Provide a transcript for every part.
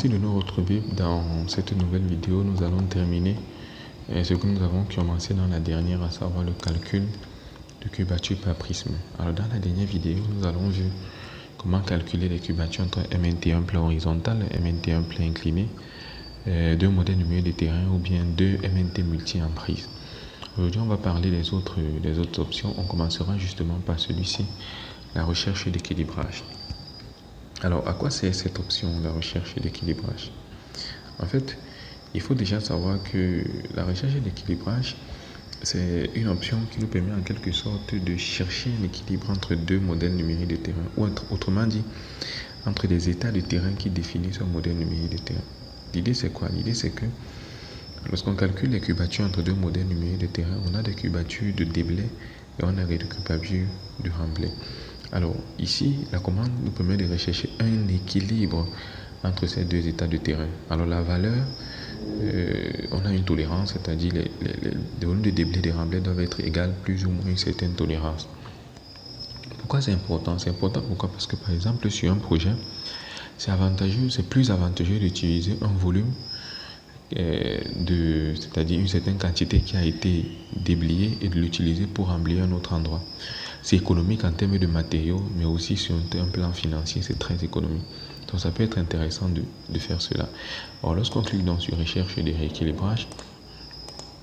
Merci de nous retrouver dans cette nouvelle vidéo. Nous allons terminer ce que nous avons commencé dans la dernière, à savoir le calcul de cubature par prisme. Alors dans la dernière vidéo, nous avons vu comment calculer les cubatures entre MNT1 plan horizontal et MNT1 plan incliné, deux modèles numériques de terrain ou bien deux MNT multi-emprises. Aujourd'hui, on va parler des autres options. On commencera justement par celui-ci, la recherche d'équilibrage. Alors, à quoi sert cette option, la recherche d'équilibrage? En fait, il faut déjà savoir que la recherche d'équilibrage, c'est une option qui nous permet en quelque sorte de chercher un équilibre entre deux modèles numériques de terrain, ou autrement dit, entre des états de terrain qui définissent un modèle numérique de terrain. L'idée, c'est quoi? L'idée, c'est que lorsqu'on calcule les cubatures entre deux modèles numériques de terrain, on a des cubatures de déblai et on a des cubatures de remblai. Alors ici, la commande nous permet de rechercher un équilibre entre ces deux états de terrain. Alors la valeur, on a une tolérance, c'est-à-dire les volumes de déblai et de remblai doivent être égales plus ou moins une certaine tolérance. Pourquoi c'est important? C'est important pourquoi? Parce que par exemple sur un projet, c'est plus avantageux d'utiliser un volume c'est-à-dire une certaine quantité qui a été déblayée et de l'utiliser pour remblayer un autre endroit. C'est économique en termes de matériaux, mais aussi sur un plan financier, c'est très économique. Donc ça peut être intéressant de faire cela. Alors lorsqu'on clique donc sur recherche et de rééquilibrage,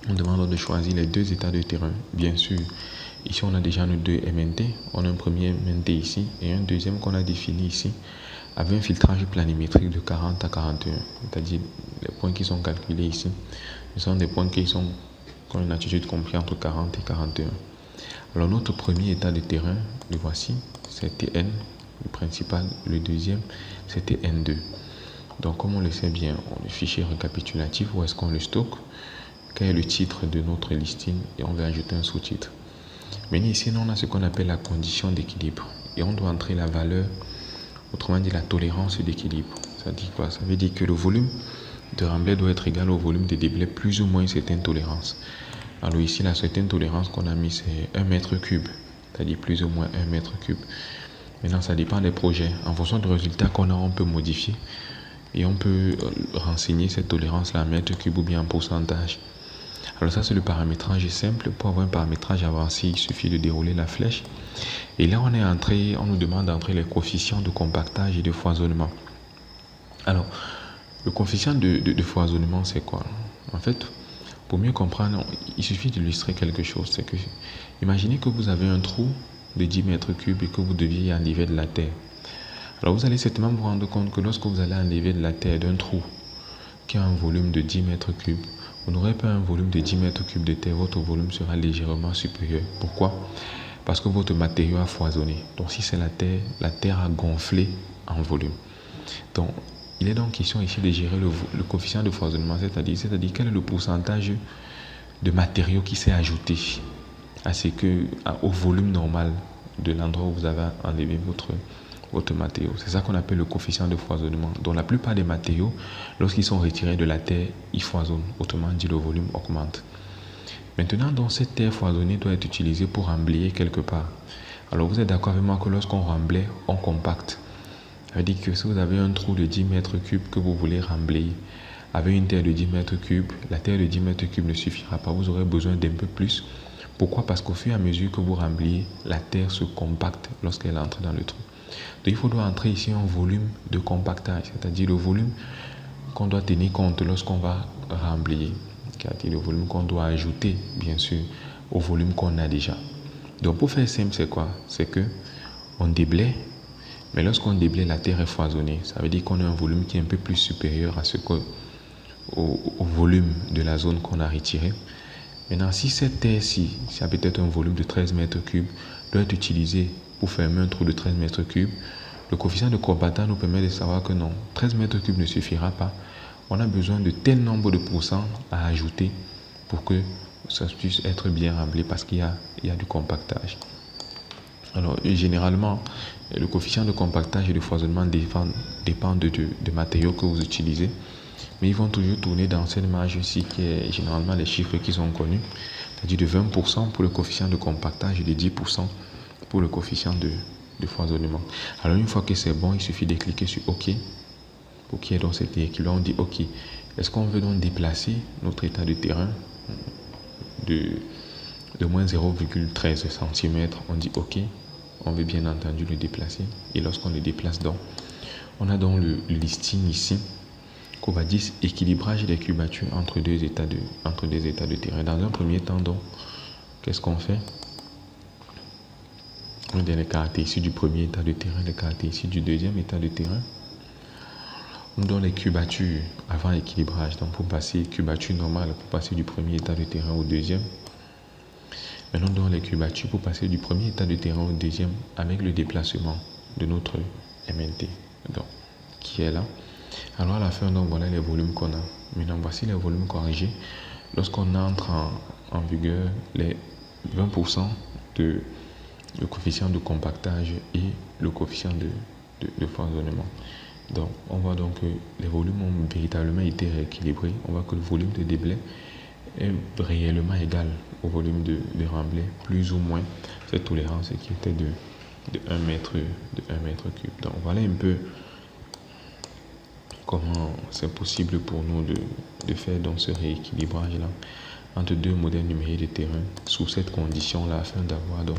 on demande de choisir les deux états de terrain. Bien sûr, ici on a déjà nos deux MNT. On a un premier MNT ici et un deuxième qu'on a défini ici avec un filtrage planimétrique de 40 à 41. C'est-à-dire les points qui sont calculés ici, ce sont des points qui ont une attitude comprise entre 40 et 41. Alors notre premier état de terrain, le voici, c'est TN, le principal. Le deuxième, c'était N2. Donc comme on le sait bien, le fichier récapitulatif, où est-ce qu'on le stocke, quel est le titre de notre listing, et on va ajouter un sous-titre. Maintenant ici, on a ce qu'on appelle la condition d'équilibre. Et on doit entrer la valeur, autrement dit la tolérance d'équilibre. Ça dit quoi? Ça veut dire que le volume de remblai doit être égal au volume de déblai plus ou moins une certaine tolérance. Alors ici, la certaine tolérance qu'on a mis, c'est 1 mètre cube, c'est-à-dire plus ou moins 1 mètre cube. Maintenant, ça dépend des projets. En fonction du résultat qu'on a, on peut modifier et on peut renseigner cette tolérance-là en mètre cube ou bien en pourcentage. Alors ça, c'est le paramétrage simple. Pour avoir un paramétrage avancé, il suffit de dérouler la flèche. Et là, on nous demande d'entrer les coefficients de compactage et de foisonnement. Alors, le coefficient de foisonnement, c'est quoi? En fait, pour mieux comprendre, il suffit d'illustrer quelque chose. C'est que, imaginez que vous avez un trou de 10 mètres cubes et que vous deviez enlever de la terre. Alors, vous allez certainement vous rendre compte que lorsque vous allez enlever de la terre d'un trou qui a un volume de 10 mètres cubes, vous n'aurez pas un volume de 10 mètres cubes de terre, votre volume sera légèrement supérieur. Pourquoi? Parce que votre matériau a foisonné. Donc, si c'est la terre a gonflé en volume. Donc, il est donc question ici de gérer le coefficient de foisonnement, c'est-à-dire quel est le pourcentage de matériaux qui s'est ajouté au volume normal de l'endroit où vous avez enlevé votre matériau. C'est ça qu'on appelle le coefficient de foisonnement. Donc la plupart des matériaux, lorsqu'ils sont retirés de la terre, ils foisonnent. Autrement dit, le volume augmente. Maintenant, donc, cette terre foisonnée doit être utilisée pour remblayer quelque part. Alors vous êtes d'accord avec moi que lorsqu'on remblaye, on compacte. Ça veut dire que si vous avez un trou de 10 mètres cubes que vous voulez remblayer avec une terre de 10 mètres cubes, la terre de 10 mètres cubes ne suffira pas. Vous aurez besoin d'un peu plus. Pourquoi? Parce qu'au fur et à mesure que vous remblayez, la terre se compacte lorsqu'elle entre dans le trou. Donc il faudra entrer ici un volume de compactage, c'est-à-dire le volume qu'on doit tenir compte lorsqu'on va remblayer, c'est-à-dire le volume qu'on doit ajouter, bien sûr, au volume qu'on a déjà. Donc pour faire simple, c'est quoi? C'est que on déblaye, mais lorsqu'on déblaye, la terre est foisonnée. Ça veut dire qu'on a un volume qui est un peu plus supérieur au volume de la zone qu'on a retirée. Maintenant, si cette terre-ci, ça a peut-être un volume de 13 mètres cubes, doit être utilisé pour fermer un trou de 13 mètres cubes, le coefficient de compactage nous permet de savoir que non, 13 mètres cubes ne suffira pas. On a besoin de tel nombre de pourcents à ajouter pour que ça puisse être bien remblayé parce qu'il y a du compactage. Alors, généralement, le coefficient de compactage et de foisonnement dépendent de matériaux que vous utilisez. Mais ils vont toujours tourner dans cette marge-ci qui est généralement les chiffres qui sont connus. C'est-à-dire de 20% pour le coefficient de compactage et de 10% pour le coefficient de foisonnement. Alors une fois que c'est bon, il suffit de cliquer sur OK. pour qu'il y ait donc cet équilibre. On dit ok, est-ce qu'on veut donc déplacer notre état de terrain de moins 0,13 cm? On dit ok, on veut bien entendu le déplacer. Et lorsqu'on le déplace donc, on a donc le listing ici qu'on va dire équilibrage des cubatures entre deux états de terrain. Dans un premier temps donc, qu'est-ce qu'on fait? On donne les caractéristiques du premier état de terrain, les caractéristiques du deuxième état de terrain. On donne les cubatures avant équilibrage, donc pour passer cubature normale, pour passer du premier état de terrain au deuxième. Maintenant, on donne les cubatures pour passer du premier état de terrain au deuxième avec le déplacement de notre MNT, donc, qui est là. Alors à la fin, donc, voilà les volumes qu'on a. Maintenant, voici les volumes corrigés. Lorsqu'on entre en vigueur les 20% de le coefficient de compactage et le coefficient de foisonnement. Donc, on voit donc que les volumes ont véritablement été rééquilibrés. On voit que le volume de déblai est réellement égal au volume de remblai, plus ou moins cette tolérance qui était de 1 mètre cube. Donc, voilà un peu comment c'est possible pour nous de faire donc ce rééquilibrage-là entre deux modèles numériques de terrain sous cette condition-là afin d'avoir donc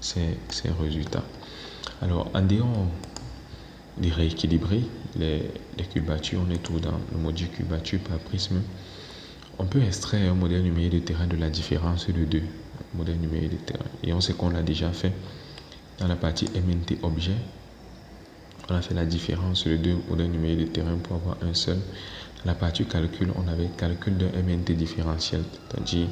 ces résultats. Alors, en dehors de rééquilibrer les cubatures, on est tout dans le module cubature par prisme. On peut extraire un modèle numérique de terrain de la différence de deux modèles numériques de terrain. Et on sait qu'on l'a déjà fait dans la partie MNT objet. On a fait la différence de deux modèles numériques de terrain pour avoir un seul. Dans la partie calcul, on avait calcul d'un MNT différentiel, c'est-à-dire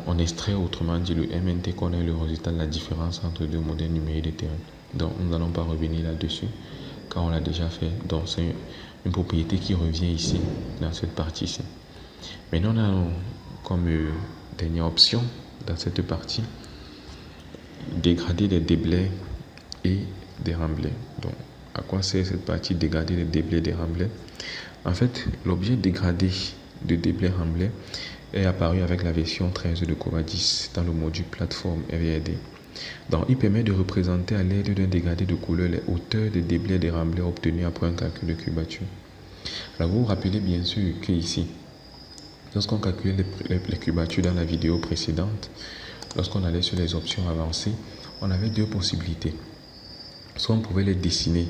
on extrait autrement dit le MNT qu'on a le résultat de la différence entre deux modèles numériques de terrain. Donc nous n'allons pas revenir là-dessus car on l'a déjà fait. Donc c'est une propriété qui revient ici dans cette partie-ci. Maintenant on a comme dernière option dans cette partie dégrader les déblais et des remblais. Donc à quoi sert cette partie dégrader les déblais et des remblais? En fait, l'objet dégradé de déblais remblais est apparu avec la version 13 de Covadis dans le module plateforme RVD. Donc, il permet de représenter à l'aide d'un dégradé de couleur les hauteurs des déblais et des remblais obtenus après un calcul de cubature. Alors, vous vous rappelez bien sûr qu'ici, lorsqu'on calculait les cubatures dans la vidéo précédente, lorsqu'on allait sur les options avancées, on avait deux possibilités. Soit on pouvait les dessiner,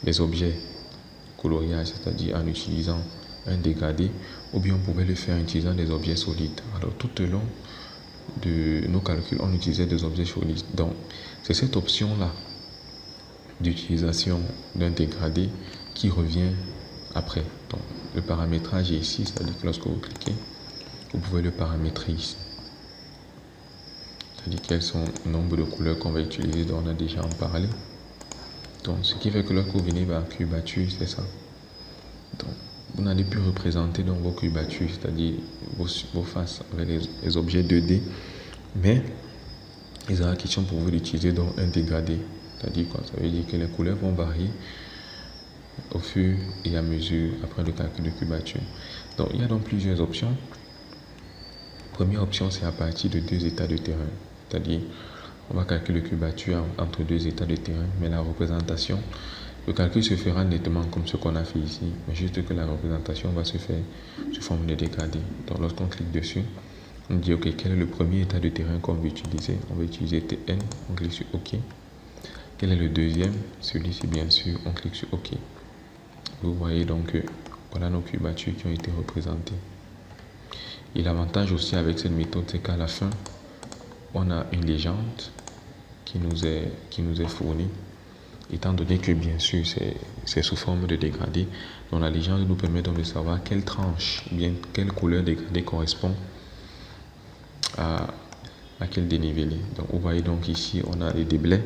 les objets coloriages, c'est-à-dire en utilisant un dégradé, ou bien on pouvait le faire en utilisant des objets solides. Alors tout au long de nos calculs, on utilisait des objets solides. Donc c'est cette option-là d'utilisation d'un dégradé qui revient après. Donc le paramétrage est ici, c'est-à-dire que lorsque vous cliquez, vous pouvez le paramétrer ici. C'est-à-dire quels sont le nombre de couleurs qu'on va utiliser, dont on a déjà en parlé. Donc ce qui fait que lorsque vous venez vers cubature, c'est ça. Donc vous n'allez plus représenter donc vos cubatures, c'est-à-dire vos faces avec les objets 2D, mais il sera question pour vous d'utiliser donc un dégradé. C'est-à-dire quoi? Ça veut dire que les couleurs vont varier au fur et à mesure après le calcul de cubature. Donc il y a donc plusieurs options. Première option, c'est à partir de deux états de terrain, c'est-à-dire on va calculer cubature entre deux états de terrain, mais la représentation, le calcul se fera nettement comme ce qu'on a fait ici, mais juste que la représentation va se faire sous forme de dégradé. Donc lorsqu'on clique dessus, on dit ok, quel est le premier état de terrain qu'on veut utiliser? On va utiliser TN, on clique sur ok. Quel est le deuxième? Celui-ci bien sûr, on clique sur ok. Vous voyez donc que voilà nos cubatures qui ont été représentées. Et l'avantage aussi avec cette méthode, c'est qu'à la fin, on a une légende qui nous est fournie, étant donné que bien sûr c'est sous forme de dégradé. Donc la légende nous permet donc de savoir quelle tranche, bien quelle couleur dégradée correspond à quel dénivelé. Donc vous voyez donc ici on a des déblais,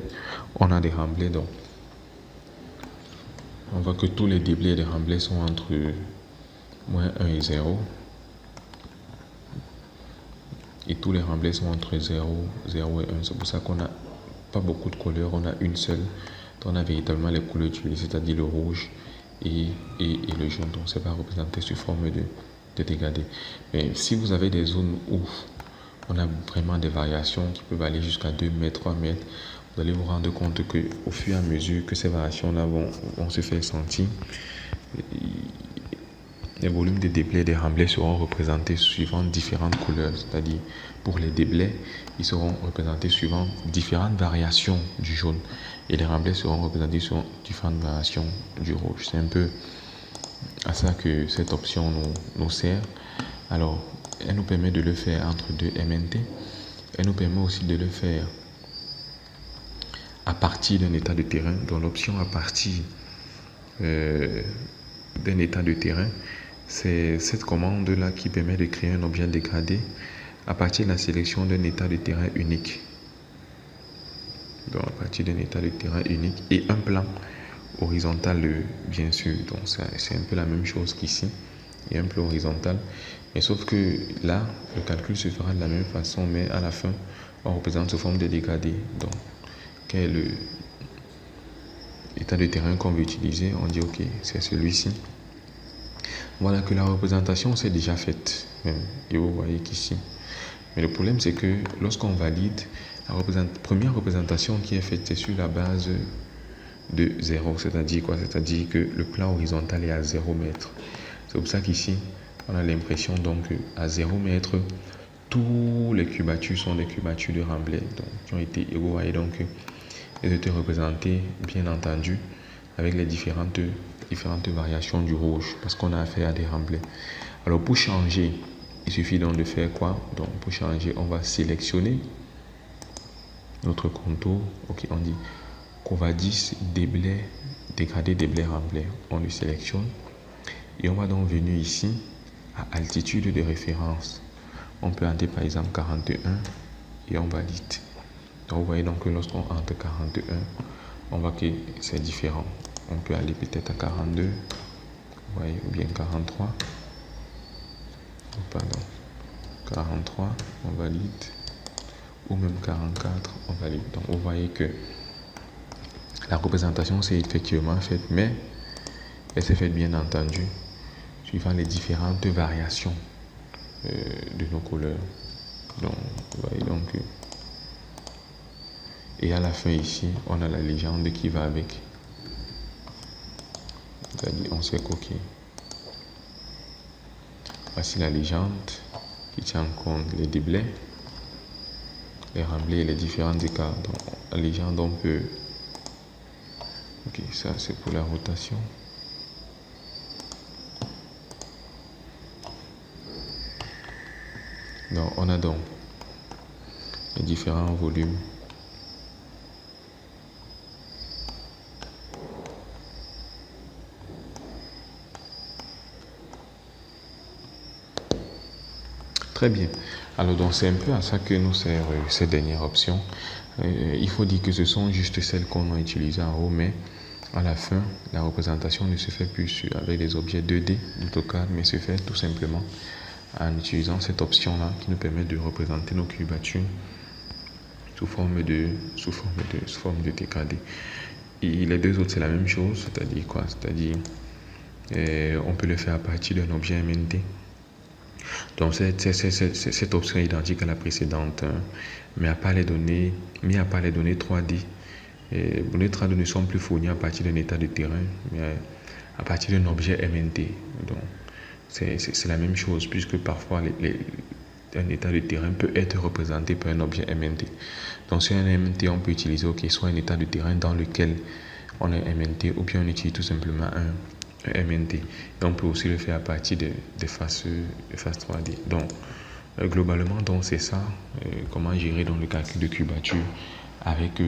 on a des remblais. Donc on voit que tous les déblais et les remblais sont entre moins 1 et 0. Et tous les remblais sont entre 0 et 1. C'est pour ça qu'on n'a pas beaucoup de couleurs, on a une seule. On a véritablement les couleurs utilisées, c'est-à-dire le rouge et le jaune. Donc c'est pas représenté sous forme de dégradé. Mais si vous avez des zones où on a vraiment des variations qui peuvent aller jusqu'à 2 mètres, 3 mètres, vous allez vous rendre compte qu'au fur et à mesure que ces variations-là vont se faire sentir, les volumes de déblais et des remblais seront représentés suivant différentes couleurs. C'est-à-dire, pour les déblais, ils seront représentés suivant différentes variations du jaune. Et les remblais seront représentés suivant différentes variations du rouge. C'est un peu à ça que cette option nous sert. Alors, elle nous permet de le faire entre deux MNT. Elle nous permet aussi de le faire à partir d'un état de terrain. Donc, l'option à partir d'un état de terrain, c'est cette commande-là qui permet de créer un objet dégradé à partir de la sélection d'un état de terrain unique. Donc, à partir d'un état de terrain unique et un plan horizontal, bien sûr. Donc, c'est un peu la même chose qu'ici. Il y a un plan horizontal. Mais sauf que là, le calcul se fera de la même façon, mais à la fin, on représente sous forme de dégradé. Donc, quel est l'état de terrain qu'on veut utiliser? On dit OK, c'est celui-ci. Voilà que la représentation s'est déjà faite. Et vous voyez qu'ici. Mais le problème, c'est que lorsqu'on valide, la première représentation qui est faite, c'est sur la base de 0. C'est-à-dire quoi? C'est-à-dire que le plan horizontal est à 0 mètre. C'est pour ça qu'ici, on a l'impression donc à 0 mètre, tous les cubatures sont des cubatures de remblai qui ont été, et vous voyez donc, elles étaient représentées, bien entendu, avec les différentes variations du rouge, parce qu'on a affaire à des remblais. Alors pour changer, il suffit donc de faire quoi? Donc pour changer, on va sélectionner notre contour. Ok, on dit Covadis déblai, dégradé déblai remblai. On le sélectionne et on va donc venir ici à altitude de référence. On peut entrer par exemple 41 et on valide. Donc vous voyez donc que lorsqu'on entre 41, on voit que c'est différent. On peut aller peut-être à 42, vous voyez, ou bien 43. Pardon, 43, on valide. Ou même 44, on valide. Donc vous voyez que la représentation s'est effectivement faite, mais elle s'est faite bien entendu suivant les différentes variations de nos couleurs. Donc vous voyez donc et à la fin ici, on a la légende qui va avec. C'est-à-dire, on sait qu'OK. Voici la légende qui tient en compte les déblais, les remblais et les différents écarts. Donc, la légende, on peut... Ok, ça c'est pour la rotation. Donc, on a donc les différents volumes. Très bien. Alors donc c'est un peu à ça que nous sert cette dernière option. Il faut dire que ce sont juste celles qu'on a utilisées en haut, mais à la fin, la représentation ne se fait plus avec des objets 2D d'AutoCAD, mais se fait tout simplement en utilisant cette option-là qui nous permet de représenter nos cubatures sous forme de dégradé. Et les deux autres, c'est la même chose, c'est-à-dire quoi? C'est-à-dire on peut le faire à partir d'un objet MNT. Donc cette option est identique à la précédente, hein, mais à part les données 3D. Les données 3D ne sont plus fournies à partir d'un état de terrain, mais à partir d'un objet MNT. Donc c'est la même chose, puisque parfois un état de terrain peut être représenté par un objet MNT. Donc sur un MNT, on peut utiliser soit un état de terrain dans lequel on a un MNT, ou bien on utilise tout simplement un MNT. Et on peut aussi le faire à partir des faces 3D. Donc globalement, donc c'est ça, comment gérer donc le calcul de cubature avec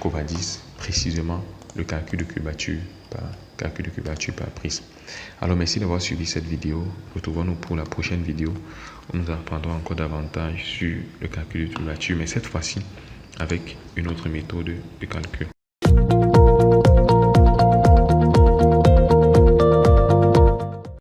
Covadis, précisément le calcul de cubature par prisme. Alors merci d'avoir suivi cette vidéo. Retrouvons-nous pour la prochaine vidéo où nous apprendrons encore davantage sur le calcul de cubature, mais cette fois-ci avec une autre méthode de calcul.